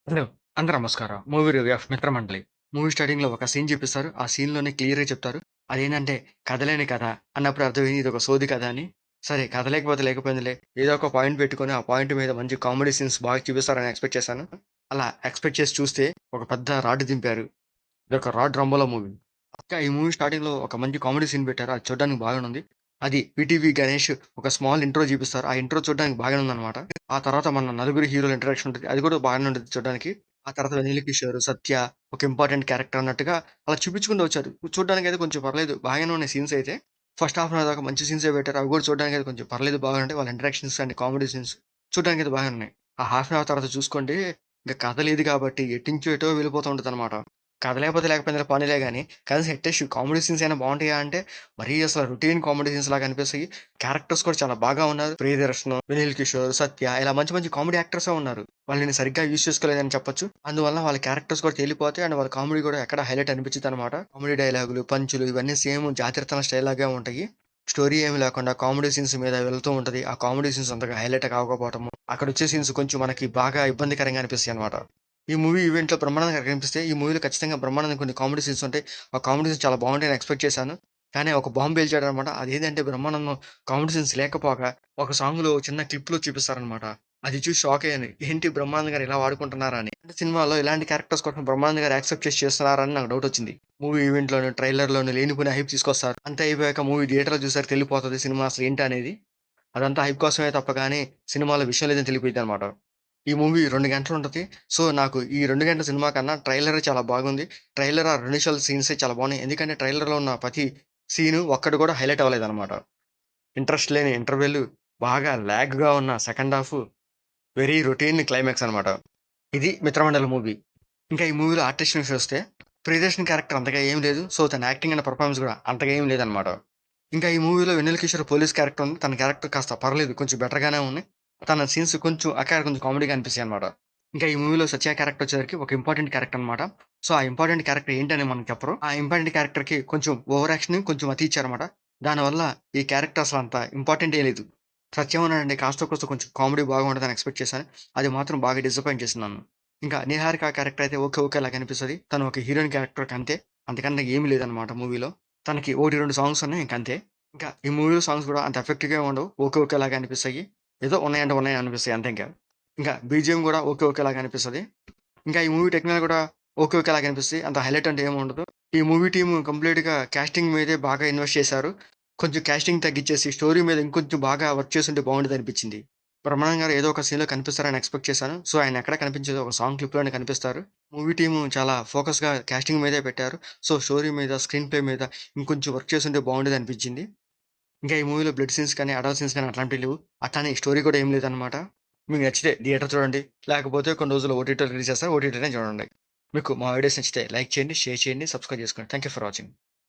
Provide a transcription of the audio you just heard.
Hello! అందరూ నమస్కారం. Movie review of Mitramandali. Movie స్టార్టింగ్‌లో ఒక సీన్ చూపిస్తారు. ఆ సీన్‌లోనే క్లియర్‌గా చెప్తారు. అదేంటంటే కథలేని కథ అన్నప్పుడు అర్థమైంది ఇదొక సోది కథ అని. సరే కథ లేకపోతే లేకపోయిందిలే. ఏదో ఒక పాయింట్ పెట్టుకొని ఆ పాయింట్ మీద మంచి కామెడీ సీన్స్ బాగా చూపిస్తారని ఎక్స్‌పెక్ట్ చేశాను. అలా ఎక్స్‌పెక్ట్ చేసి చూస్తే ఒక పెద్ద రాడ్ దింపారు. ఇదొక రాడ్ రంబోలో మూవీ. ఇంకా ఈ మూవీ స్టార్టింగ్‌లో ఒక మంచి కామెడీ సీన్ పెట్టారు. అది చూడడానికి బాగానే ఉంది. అది 'ఈటీవీ గణేష్' ఒక స్మాల్ ఇంట్రో చూపిస్తారు. ఆ ఇంట్రో చూడడానికి బాగానే ఉందన్నమాట. ఆ తర్వాత మన నలుగురు హీరోల ఇంట్రడక్షన్ ఉంటది. అది కూడా బాగానే ఉంటది చూడడానికి. ఆ తర్వాత 'వెన్నెల కిషోర్', 'సత్య' ఒక ఇంపార్టెంట్ క్యారెక్టర్ అన్నట్టుగా అలా చూపించుకుంటూ వచ్చారు. చూడడానికైతే కొంచెం పర్లేదు. బాగానే ఉన్నాయి సీన్స్ అయితే. ఫస్ట్ హాఫ్ అన్ అవర్ దాకా మంచి సీన్సే పెట్టారు. అవి కూడా చూడడానికైతే కొంచెం పర్లేదు బాగానే ఉంటాయి. వాళ్ళ ఇంటరాక్షన్స్ అండ్ కామెడీ సీన్స్ చూడడానికైతే బాగానే ఉన్నాయి. ఆ హాఫ్ అన్ అవర్ తర్వాత చూసుకోండి ఇంక కథ లేదు కాబట్టి ఎట్టించో ఎటో వెళ్ళిపోతూ ఉంటదన్నమాట. కథ లేకపోతే లేకపోయిందిలే పోనీలే గాని, కనీసం అట్‌లీస్ట్ కామెడీ సీన్స్ అయినా బావుంటాయా అంటే, మరీ అసలు రొటీన్ కామెడీ సీన్స్ లాగా అనిపిస్తాయి. క్యారెక్టర్స్ కూడా చాలా బాగా ఉన్నారు. ప్రియదర్శన్, వెనిల్ కిషోర్, సత్య ఇలా మంచి మంచి కామెడీ యాక్టర్సే ఉన్నారు. వాళ్ళని సరిగ్గా యూజ్ చేసుకోలేదని చెప్పొచ్చు. అందువల్ల వాళ్ళ క్యారెక్టర్స్ కూడా తేలిపోతాయి. అండ్ వాళ్ళ కామెడీ కూడా ఎక్కడ హైలైట్ అనిపించిద్దనమాట. కామెడీ డైలాగులు, పంచులు ఇవన్నీ సేమ్ జాతిరత్నాల స్టైల్ లాగే ఉంటాయి. స్టోరీ ఏమి లేకుండా కామెడీ సీన్స్ మీద వెళ్తూ ఉంటది. ఆ కామెడీ సీన్స్ అంతగా హైలైట్ కాకపోవటము, అక్కడొచ్చే సీన్స్ కొంచెం మనకి బాగా ఇబ్బందికరంగా అనిపిస్తాయన్నమాట. ఈ మూవీ ఈవెంట్‌లో బ్రహ్మానందం గారు కనిపిస్తే, ఈ మూవీలో ఖచ్చితంగా బ్రహ్మానందం కొన్ని కామెడీ సీన్స్ ఉంటాయి. ఆ కామెడీ సీన్స్ చాలా బావుంటాయని ఎక్స్‌పెక్ట్ చేశాను. కానీ ఒక బాంబ్ పేల్చాడన్నమాట. అదేంటంటే బ్రహ్మానందం కామెడీ సీన్స్ లేకపోగా ఒక సాంగ్‌లో చిన్న క్లిప్‌లో చూపిస్తారన్నమాట. అది చూసి షాక్ అయ్యాను. ఏంటి బ్రహ్మానందం గారు ఇలా వాడుకుంటున్నారా అని. అంటే సినిమాలో ఇలాంటి క్యారెక్టర్స్ కోసం బ్రహ్మానందం గారు యాక్సెప్ట్ చేసి చేస్తున్నారా అని నాకు డౌట్ వచ్చింది. మూవీ ఈవెంట్‌లోను, ట్రైలర్‌లోను లేనిపోని హైప్ తీసుకొస్తారు. అంతా అయిపోయాక మూవీ థియేటర్‌లో చూసాక తెలిసిపోతది సినిమా అసలు ఏంటి అనేది. అదంతా హైప్ కోసమే తప్ప గాని సినిమాలో విషయం లేదని తెలిపోయిద్దన్నమాట. ఈ మూవీ 2 గంటలుంటది. సో, నాకు ఈ 2 గంటల సినిమా కన్నా ట్రైలరే చాలా బాగుంది. ట్రైలర్ ఆ 2 నిమిషాల సీన్సే చాలా బాగున్నాయి. ఎందుకంటే ట్రైలర్‌లో ఉన్న ప్రతి సీను ఒక్కటి కూడా హైలైట్ అవ్వలేదనమాట. ఇంట్రెస్ట్ లేని ఇంటర్వెల్, బాగా లాగ్‌గా ఉన్న second half, very routine climax అనమాట. ఇది 'మిత్రమండలి' మూవీ. ఇంకా ఈ మూవీలో ఆర్టిస్ట్ విషయమొస్తే, ప్రియదర్శిని క్యారెక్టర్ అంతగా ఏం లేదు. సో, తన యాక్టింగ్ అండ్ పెర్ఫార్మన్స్ కూడా అంతగా ఏం లేదనమాట. ఇంకా ఈ మూవీలో 'వెన్నెల కిషోర్' పోలీస్ క్యారెక్టర్ ఉంది. తన క్యారెక్టర్ కాస్త పర్లేదు. కొంచెం బెటర్‌గానే ఉంది. తన సీన్స్ కొంచెం అక్కడ కొంచెం కామెడీగా అనిపిస్తాయన్నమాట. ఇంకా ఈ మూవీలో 'సత్య' క్యారెక్టర్ వచ్చేసరికి ఒక ఇంపార్టెంట్ క్యారెక్టర్ అన్నమాట. సో, ఆ ఇంపార్టెంట్ క్యారెక్టర్ ఏంటని మనకు చెప్పరు. ఆ ఇంపార్టెంట్ క్యారెక్టర్‌కి కొంచెం ఓవర్ యాక్షన్ కొంచెం అతి ఇచ్చారన్నమాట. దానివల్ల ఈ క్యారెక్టర్ అసలు అంత ఇంపార్టెంటే లేదు. 'సత్యం' ఉన్నాడండి కాస్తో కూస్తో కొంచెం కామెడీ బాగుంటదని ఎక్స్‌పెక్ట్ చేశాను. అది మాత్రం బాగా డిసప్పాయింట్ చేసింది నన్ను. ఇంకా 'నిహారిక' క్యారెక్టర్ అయితే ఓకే. ఓకే లాగా అనిపిస్తది. తను ఒక హీరోయిన్ క్యారెక్టర్‌కి అంతే. అంతకన్నా ఏమి లేదన్నమాట మూవీలో. తనకి 1, 2 సాంగ్స్ ఉన్నాయి ఇంకంతే. ఇంకా ఈ మూవీలో సాంగ్స్ గూడా అంత ఎఫెక్టివ్‌గా ఉండవు. ఓకే. ఓకే లాగా అనిపిస్తాయి. ఏదో ఉన్నాయంటే ఉన్నాయి అనిపిస్తాయి అంతే ఇంకా. ఇంకా బీజీఎం గూడా ఓకే. ఓకే లాగా అనిపిస్తది. ఇంకా ఈ మూవీ టెక్నికల్ గూడా ఓకే. ఓకే లాగా అనిపిస్తాయి. అంత హైలైట్ అంటే ఏమి ఉండదు. ఈ మూవీ టీమ్ కంప్లీట్‌గా కాస్టింగ్ మీదే బాగా ఇన్వెస్ట్ చేశారు. కొంచెం కాస్టింగ్ తగ్గిచ్చేసి స్టోరీ మీద ఇంకొంచెం బాగా వర్క్ చేసుంటే బావుండేదనిపించింది. బ్రహ్మానందం గారు ఏదో ఒక సీన్‌లో కనిపిస్తారని ఎక్స్‌పెక్ట్ చేశాను. సో, ఆయన ఎక్కడ కనిపించలేదు. ఒక సాంగ్ క్లిప్‌లోనే కనిపిస్తారు. మూవీ టీమ్ చాలా ఫోకస్‌గా కాస్టింగ్ మీదే పెట్టారు. సో, స్టోరీ మీద, స్క్రీన్ ప్లే మీద ఇంకొంచెం వర్క్ చేసుంటే బావుండేదనిపించింది. ఇంకా ఈ మూవీలో బ్లడ్ సీన్స్ కానీ, అడల్ట్ సీన్స్ కానీ అట్లాంటివి లేవు. అట్లనే స్టోరీ కూడా ఏం లేదనమాట. మీకు నచ్చితే థియేటర్ చూడండి. లేకపోతే కొన్ని రోజుల్లో ఓటీటీలో రిలీజ్ చేస్తారు. ఓటీటీనే చూడండి. మీకు మా వీడియోస్ నచ్చితే లైక్ చేయండి, షేర్ చేయండి, సబ్స్క్రైబ్ చేసుకోండి. Thank you for watching.